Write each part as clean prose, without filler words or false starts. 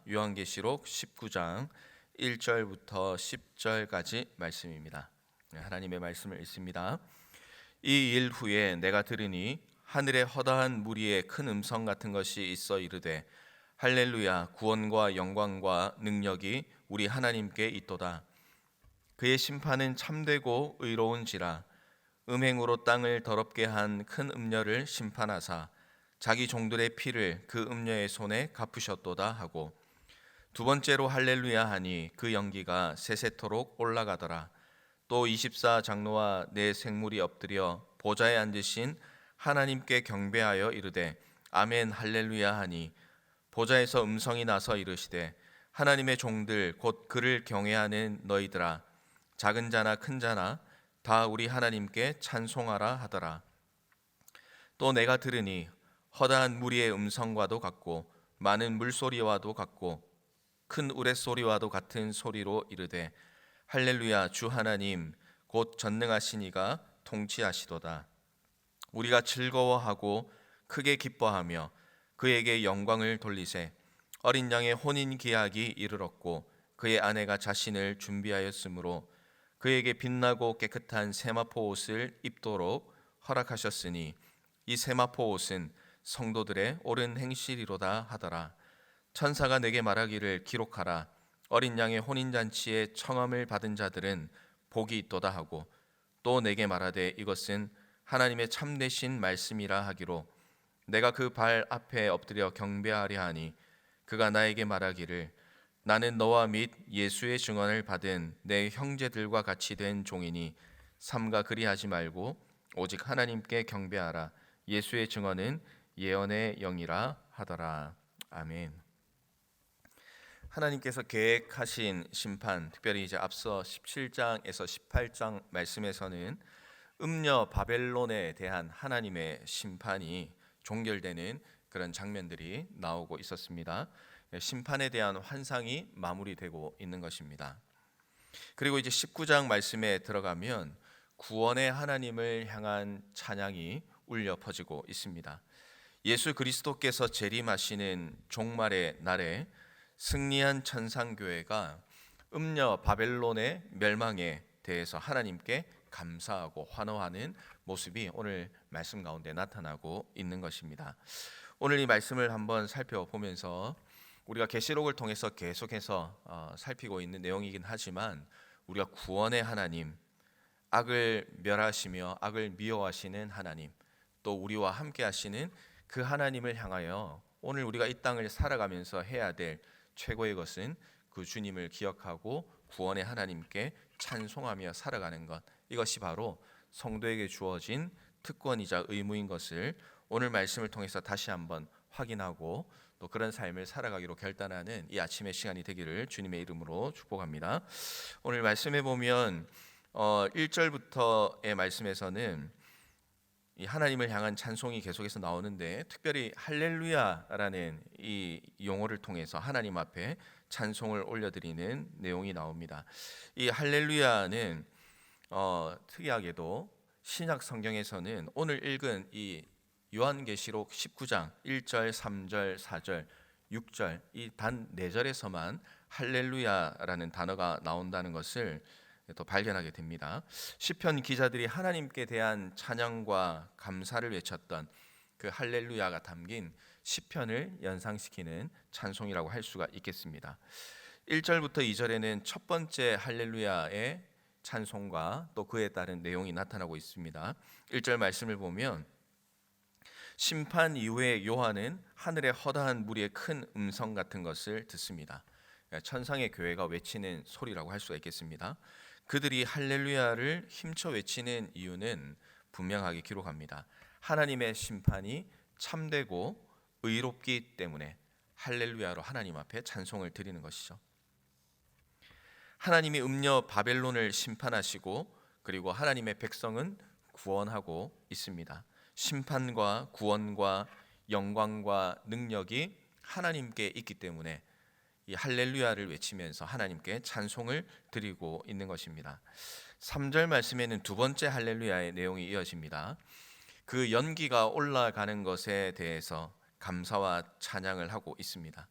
요한계시록 19장 1절부터 10절까지 말씀입니다. 하나님의 말씀을 읽습니다. 이 일 후에 내가 들으니 하늘에 허다한 무리의 큰 음성 같은 것이 있어 이르되 할렐루야, 구원과 영광과 능력이 우리 하나님께 있도다. 그의 심판은 참되고 의로운지라. 음행으로 땅을 더럽게 한 큰 음녀를 심판하사 자기 종들의 피를 그 음녀의 손에 갚으셨도다 하고, 두 번째로 할렐루야 하니 그 연기가 세세토록 올라가더라. 또 24 장로와 네 생물이 엎드려 보좌에 앉으신 하나님께 경배하여 이르되 아멘 할렐루야 하니, 보좌에서 음성이 나서 이르시되 하나님의 종들 곧 그를 경외하는 너희들아, 작은 자나 큰 자나 다 우리 하나님께 찬송하라 하더라. 또 내가 들으니 허다한 무리의 음성과도 같고 많은 물소리와도 같고 큰 우레소리와도 같은 소리로 이르되 할렐루야, 주 하나님 곧 전능하신 이가 통치하시도다. 우리가 즐거워하고 크게 기뻐하며 그에게 영광을 돌리세. 어린 양의 혼인 기약이 이르렀고 그의 아내가 자신을 준비하였으므로 그에게 빛나고 깨끗한 세마포 옷을 입도록 허락하셨으니 이 세마포 옷은 성도들의 옳은 행실이로다 하더라. 천사가 내게 말하기를 기록하라. 어린 양의 혼인잔치에 청함을 받은 자들은 복이 있도다 하고, 또 내게 말하되 이것은 하나님의 참되신 말씀이라 하기로, 내가 그 발 앞에 엎드려 경배하려 하니 그가 나에게 말하기를 나는 너와 및 예수의 증언을 받은 내 형제들과 같이 된 종이니 삼가 그리하지 말고 오직 하나님께 경배하라. 예수의 증언은 예언의 영이라 하더라. 아멘. 하나님께서 계획하신 심판, 특별히 이제 앞서 17장에서 18장 말씀에서는 음녀 바벨론에 대한 하나님의 심판이 종결되는 그런 장면들이 나오고 있었습니다. 심판에 대한 환상이 마무리되고 있는 것입니다. 그리고 이제 19장 말씀에 들어가면 구원의 하나님을 향한 찬양이 울려 퍼지고 있습니다. 예수 그리스도께서 재림하시는 종말의 날에 승리한 천상교회가 음녀 바벨론의 멸망에 대해서 하나님께 감사하고 환호하는 모습이 오늘 말씀 가운데 나타나고 있는 것입니다. 오늘 이 말씀을 한번 살펴보면서 우리가 계시록을 통해서 계속해서 살피고 있는 내용이긴 하지만, 우리가 구원의 하나님, 악을 멸하시며 악을 미워하시는 하나님, 또 우리와 함께 하시는 그 하나님을 향하여 오늘 우리가 이 땅을 살아가면서 해야 될 최고의 것은 그 주님을 기억하고 구원의 하나님께 찬송하며 살아가는 것, 이것이 바로 성도에게 주어진 특권이자 의무인 것을 오늘 말씀을 통해서 다시 한번 확인하고 또 그런 삶을 살아가기로 결단하는 이 아침의 시간이 되기를 주님의 이름으로 축복합니다. 오늘 말씀해 보면 1절부터의 말씀에서는 이 하나님을 향한 찬송이 계속해서 나오는데, 특별히 할렐루야라는 이 용어를 통해서 하나님 앞에 찬송을 올려드리는 내용이 나옵니다. 이 할렐루야는 특이하게도 신약 성경에서는 오늘 읽은 이 요한계시록 19장 1절, 3절, 4절, 6절 이 단 4절에서만 할렐루야라는 단어가 나온다는 것을 또 발견하게 됩니다. 시편 기자들이 하나님께 대한 찬양과 감사를 외쳤던 그 할렐루야가 담긴 시편을 연상시키는 찬송이라고 할 수가 있겠습니다. 1절부터 2절에는 첫 번째 할렐루야의 찬송과 또 그에 따른 내용이 나타나고 있습니다. 1절 말씀을 보면 심판 이후에 요한은 하늘의 허다한 무리의 큰 음성 같은 것을 듣습니다. 천상의 교회가 외치는 소리라고 할 수가 있겠습니다. 그들이 할렐루야를 힘써 외치는 이유는 분명하게 기록합니다. 하나님의 심판이 참되고 의롭기 때문에 할렐루야로 하나님 앞에 찬송을 드리는 것이죠. 하나님이 음녀 바벨론을 심판하시고 그리고 하나님의 백성은 구원하고 있습니다. 심판과 구원과 영광과 능력이 하나님께 있기 때문에 이 할렐루야를 외치면서 하나님께 찬송을 드리고 있는 것입니다. 3절 말씀에는 두 번째 할렐루야의 내용이 이어집니다. 그 연기가 올라가는 것에 대해서 감사와 찬양을 하고 있습니다.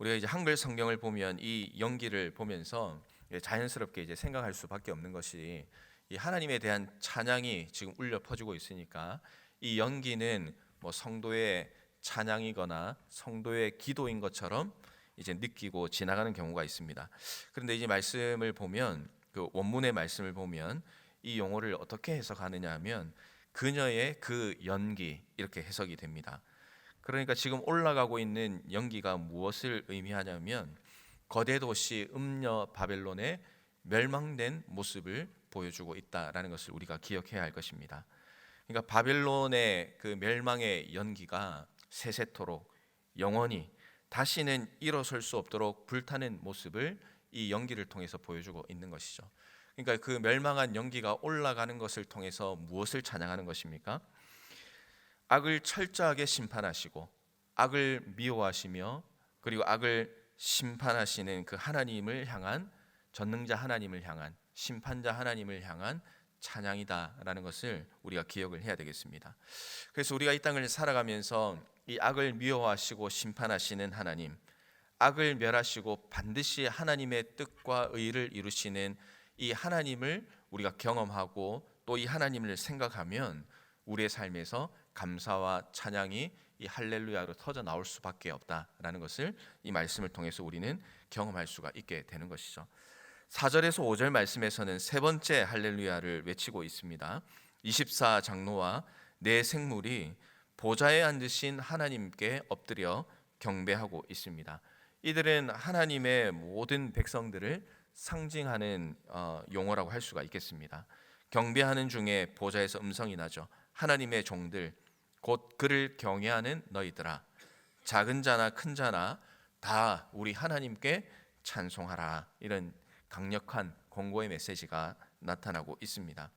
우리가 이제 한글 성경을 보면 이 연기를 보면서 자연스럽게 이제 생각할 수밖에 없는 것이 이 하나님에 대한 찬양이 지금 울려 퍼지고 있으니까 이 연기는 뭐 성도의 찬양이거나 성도의 기도인 것처럼 이제 느끼고 지나가는 경우가 있습니다. 그런데 이제 말씀을 보면 그 원문의 말씀을 보면 이 용어를 어떻게 해석하느냐 하면 그녀의 그 연기 이렇게 해석이 됩니다. 그러니까 지금 올라가고 있는 연기가 무엇을 의미하냐면 거대 도시 음녀 바벨론의 멸망된 모습을 보여주고 있다라는 것을 우리가 기억해야 할 것입니다. 그러니까 바벨론의 그 멸망의 연기가 세세토록 영원히 다시는 일어설 수 없도록 불타는 모습을 이 연기를 통해서 보여주고 있는 것이죠. 그러니까 그 멸망한 연기가 올라가는 것을 통해서 무엇을 찬양하는 것입니까? 악을 철저하게 심판하시고 악을 미워하시며 그리고 악을 심판하시는 그 하나님을 향한 전능자 하나님을 향한 심판자 하나님을 향한 찬양이다라는 것을 우리가 기억을 해야 되겠습니다. 그래서 우리가 이 땅을 살아가면서 이 악을 미워하시고 심판하시는 하나님, 악을 멸하시고 반드시 하나님의 뜻과 의를 이루시는 이 하나님을 우리가 경험하고 또 이 하나님을 생각하면 우리의 삶에서 감사와 찬양이 이 할렐루야로 터져 나올 수밖에 없다라는 것을 이 말씀을 통해서 우리는 경험할 수가 있게 되는 것이죠. 4절에서 5절 말씀에서는 세 번째 할렐루야를 외치고 있습니다. 24장로와 네 생물이 보좌에 앉으신 하나님께 엎드려 경배하고 있습니다. 이들은 하나님의 모든 백성들을 상징하는 용어라고 할 수가 있겠습니다. 경배하는 중에 보좌에서 음성이 나죠. 하나님의 종들 곧 그를 경외하는 너희들아, 작은 자나 큰 자나 다 우리 하나님께 찬송하라. 이런 강력한 권고의 메시지가 나타나고 있습니다.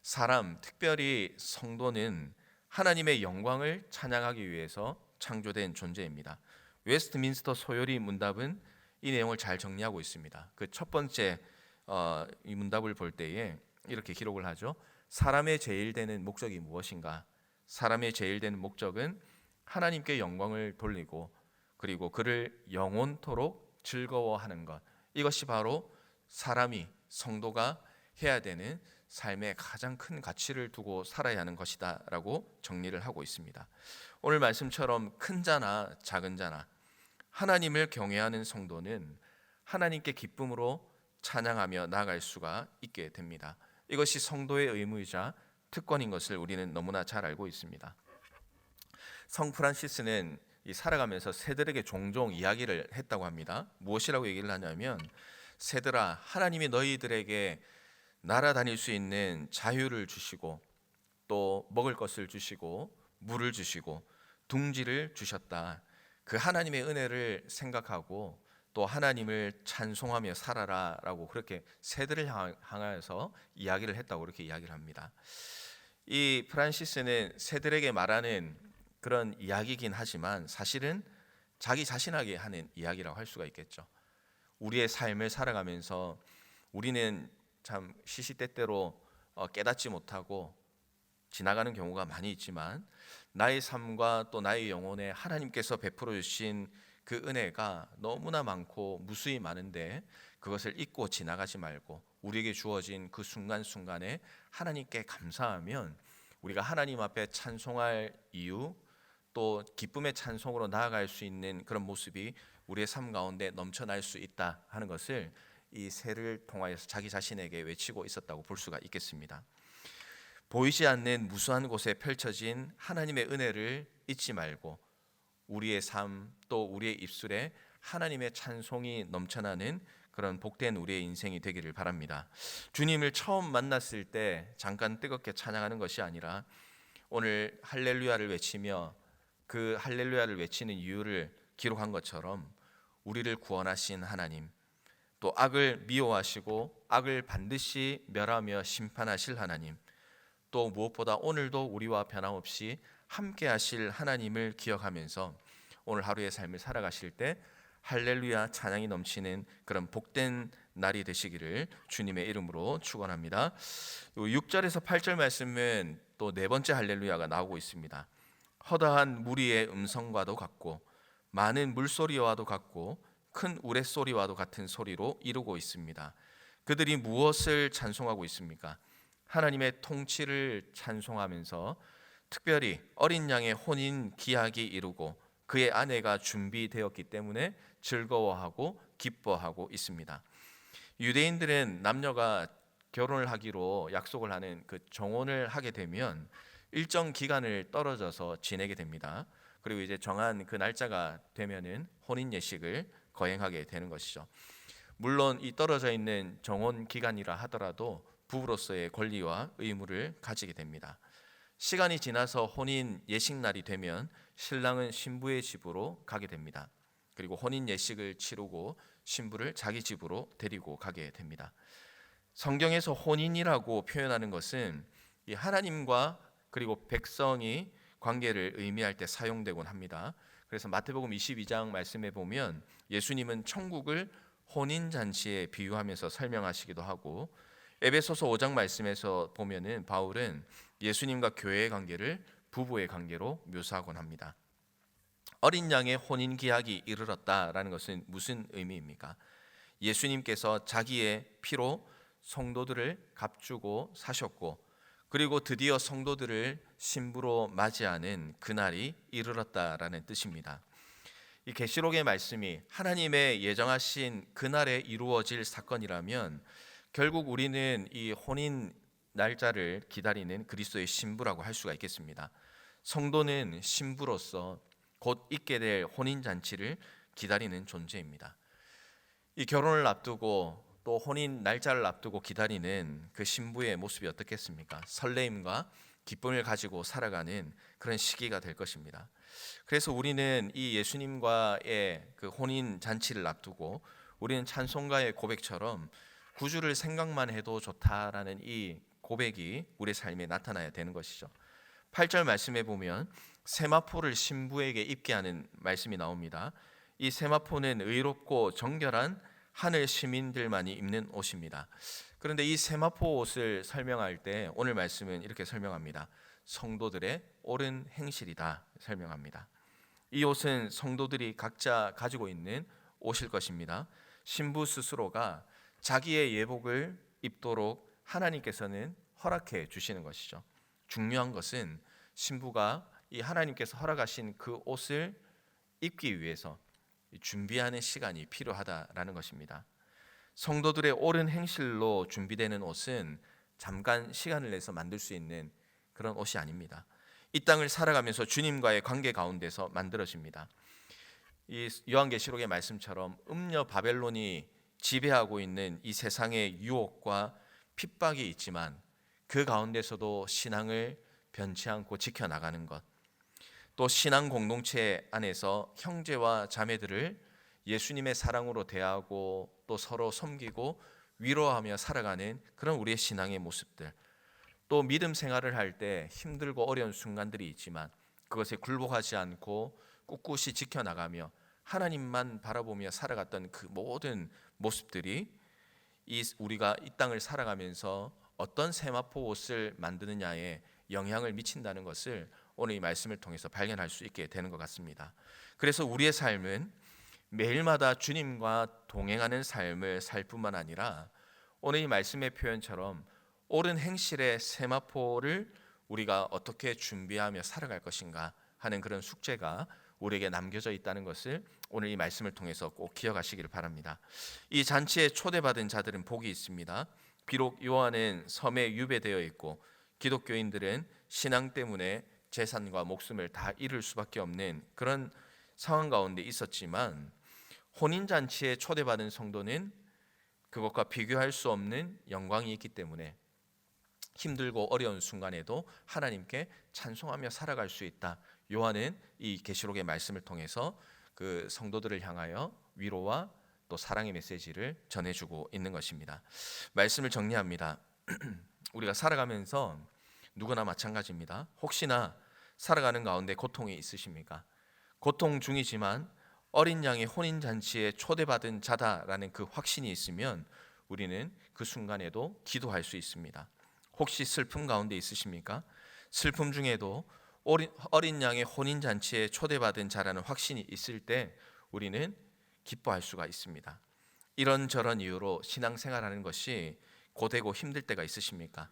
사람, 특별히 성도는 하나님의 영광을 찬양하기 위해서 창조된 존재입니다. 웨스트민스터 소요리 문답은 이 내용을 잘 정리하고 있습니다. 그 첫 번째 이 문답을 볼 때에 이렇게 기록을 하죠. 사람의 제일 되는 목적이 무엇인가? 사람의 제일 되는 목적은 하나님께 영광을 돌리고 그리고 그를 영원토록 즐거워하는 것. 이것이 바로 사람이 성도가 해야 되는 삶의 가장 큰 가치를 두고 살아야 하는 것이다라고 정리를 하고 있습니다. 오늘 말씀처럼 큰 자나 작은 자나 하나님을 경외하는 성도는 하나님께 기쁨으로 찬양하며 나아갈 수가 있게 됩니다. 이것이 성도의 의무이자 특권인 것을 우리는 너무나 잘 알고 있습니다. 성 프란시스는 살아가면서 새들에게 종종 이야기를 했다고 합니다. 무엇이라고 얘기를 하냐면 새들아, 하나님이 너희들에게 날아다닐 수 있는 자유를 주시고 또 먹을 것을 주시고 물을 주시고 둥지를 주셨다. 그 하나님의 은혜를 생각하고 또 하나님을 찬송하며 살아라라고 그렇게 새들을 향하여서 이야기를 했다고 그렇게 이야기를 합니다. 이 프란시스는 새들에게 말하는 그런 이야기이긴 하지만 사실은 자기 자신에게 하는 이야기라고 할 수가 있겠죠. 우리의 삶을 살아가면서 우리는 참 시시때때로 깨닫지 못하고 지나가는 경우가 많이 있지만 나의 삶과 또 나의 영혼에 하나님께서 베풀어 주신 그 은혜가 너무나 많고 무수히 많은데 그것을 잊고 지나가지 말고 우리에게 주어진 그 순간순간에 하나님께 감사하면 우리가 하나님 앞에 찬송할 이유 또 기쁨의 찬송으로 나아갈 수 있는 그런 모습이 우리의 삶 가운데 넘쳐날 수 있다 하는 것을 이 새를 통하여서 자기 자신에게 외치고 있었다고 볼 수가 있겠습니다. 보이지 않는 무수한 곳에 펼쳐진 하나님의 은혜를 잊지 말고 우리의 삶 또 우리의 입술에 하나님의 찬송이 넘쳐나는 그런 복된 우리의 인생이 되기를 바랍니다. 주님을 처음 만났을 때 잠깐 뜨겁게 찬양하는 것이 아니라 오늘 할렐루야를 외치며 그 할렐루야를 외치는 이유를 기록한 것처럼 우리를 구원하신 하나님, 또 악을 미워하시고 악을 반드시 멸하며 심판하실 하나님, 또 무엇보다 오늘도 우리와 변함없이 함께 하실 하나님을 기억하면서 오늘 하루의 삶을 살아가실 때 할렐루야 찬양이 넘치는 그런 복된 날이 되시기를 주님의 이름으로 축원합니다. 6절에서 8절 말씀은 또 네 번째 할렐루야가 나오고 있습니다. 허다한 무리의 음성과도 같고 많은 물소리와도 같고 큰 우레소리와도 같은 소리로 이루고 있습니다. 그들이 무엇을 찬송하고 있습니까? 하나님의 통치를 찬송하면서 특별히 어린 양의 혼인 기약이 이루고 그의 아내가 준비되었기 때문에 즐거워하고 기뻐하고 있습니다. 유대인들은 남녀가 결혼을 하기로 약속을 하는 그 정혼을 하게 되면 일정 기간을 떨어져서 지내게 됩니다. 그리고 이제 정한 그 날짜가 되면은 혼인 예식을 거행하게 되는 것이죠. 물론 이 떨어져 있는 정혼 기간이라 하더라도 부부로서의 권리와 의무를 가지게 됩니다. 시간이 지나서 혼인 예식 날이 되면 신랑은 신부의 집으로 가게 됩니다. 그리고 혼인 예식을 치르고 신부를 자기 집으로 데리고 가게 됩니다. 성경에서 혼인이라고 표현하는 것은 이 하나님과 그리고 백성이 관계를 의미할 때 사용되곤 합니다. 그래서 마태복음 22장 말씀에 보면 예수님은 천국을 혼인 잔치에 비유하면서 설명하시기도 하고, 에베소서 5장 말씀에서 보면은 바울은 예수님과 교회의 관계를 부부의 관계로 묘사하곤 합니다. 어린 양의 혼인 기약이 이르렀다라는 것은 무슨 의미입니까? 예수님께서 자기의 피로 성도들을 값주고 사셨고, 그리고 드디어 성도들을 신부로 맞이하는 그날이 이르렀다라는 뜻입니다. 이 계시록의 말씀이 하나님의 예정하신 그날에 이루어질 사건이라면 결국 우리는 이 혼인 날짜를 기다리는 그리스도의 신부라고 할 수가 있겠습니다. 성도는 신부로서 곧 있게 될 혼인 잔치를 기다리는 존재입니다. 이 결혼을 앞두고 또 혼인 날짜를 앞두고 기다리는 그 신부의 모습이 어떻겠습니까? 설레임과 기쁨을 가지고 살아가는 그런 시기가 될 것입니다. 그래서 우리는 이 예수님과의 그 혼인 잔치를 앞두고 우리는 찬송가의 고백처럼 구주를 생각만 해도 좋다라는 이 고백이 우리 삶에 나타나야 되는 것이죠. 8절 말씀에 보면 세마포를 신부에게 입게 하는 말씀이 나옵니다. 이 세마포는 의롭고 정결한 하늘 시민들만이 입는 옷입니다. 그런데 이 세마포 옷을 설명할 때 오늘 말씀은 이렇게 설명합니다. 성도들의 옳은 행실이다 설명합니다. 이 옷은 성도들이 각자 가지고 있는 옷일 것입니다. 신부 스스로가 자기의 예복을 입도록 하나님께서는 허락해 주시는 것이죠. 중요한 것은 신부가 이 하나님께서 허락하신 그 옷을 입기 위해서 준비하는 시간이 필요하다라는 것입니다. 성도들의 옳은 행실로 준비되는 옷은 잠깐 시간을 내서 만들 수 있는 그런 옷이 아닙니다. 이 땅을 살아가면서 주님과의 관계 가운데서 만들어집니다. 이 요한계시록의 말씀처럼 음녀 바벨론이 지배하고 있는 이 세상의 유혹과 핍박이 있지만 그 가운데서도 신앙을 변치 않고 지켜나가는 것, 또 신앙 공동체 안에서 형제와 자매들을 예수님의 사랑으로 대하고 또 서로 섬기고 위로하며 살아가는 그런 우리의 신앙의 모습들, 또 믿음 생활을 할 때 힘들고 어려운 순간들이 있지만 그것에 굴복하지 않고 꿋꿋이 지켜나가며 하나님만 바라보며 살아갔던 그 모든 모습들이 우리가 이 땅을 살아가면서 어떤 세마포 옷을 만드느냐에 영향을 미친다는 것을 오늘 이 말씀을 통해서 발견할 수 있게 되는 것 같습니다. 그래서 우리의 삶은 매일마다 주님과 동행하는 삶을 살 뿐만 아니라 오늘 이 말씀의 표현처럼 옳은 행실의 세마포를 우리가 어떻게 준비하며 살아갈 것인가 하는 그런 숙제가 우리에게 남겨져 있다는 것을 오늘 이 말씀을 통해서 꼭 기억하시기를 바랍니다. 이 잔치에 초대받은 자들은 복이 있습니다. 비록 요한은 섬에 유배되어 있고 기독교인들은 신앙 때문에 재산과 목숨을 다 잃을 수밖에 없는 그런 상황 가운데 있었지만 혼인잔치에 초대받은 성도는 그것과 비교할 수 없는 영광이 있기 때문에 힘들고 어려운 순간에도 하나님께 찬송하며 살아갈 수 있다. 요한은 이 계시록의 말씀을 통해서 그 성도들을 향하여 위로와 또 사랑의 메시지를 전해주고 있는 것입니다. 말씀을 정리합니다. 우리가 살아가면서 누구나 마찬가지입니다. 혹시나 살아가는 가운데 고통이 있으십니까? 고통 중이지만 어린 양의 혼인잔치에 초대받은 자다라는 그 확신이 있으면 우리는 그 순간에도 기도할 수 있습니다. 혹시 슬픔 가운데 있으십니까? 슬픔 중에도 어린 양의 혼인 잔치에 초대받은 자라는 확신이 있을 때 우리는 기뻐할 수가 있습니다. 이런저런 이유로 신앙생활하는 것이 고되고 힘들 때가 있으십니까?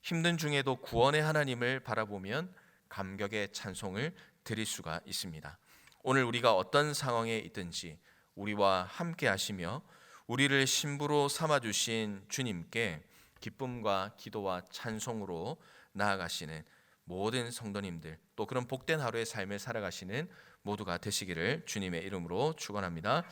힘든 중에도 구원의 하나님을 바라보면 감격의 찬송을 드릴 수가 있습니다. 오늘 우리가 어떤 상황에 있든지 우리와 함께 하시며 우리를 신부로 삼아 주신 주님께 기쁨과 기도와 찬송으로 나아가시는 모든 성도님들, 또 그런 복된 하루의 삶을 살아가시는 모두가 되시기를 주님의 이름으로 축원합니다.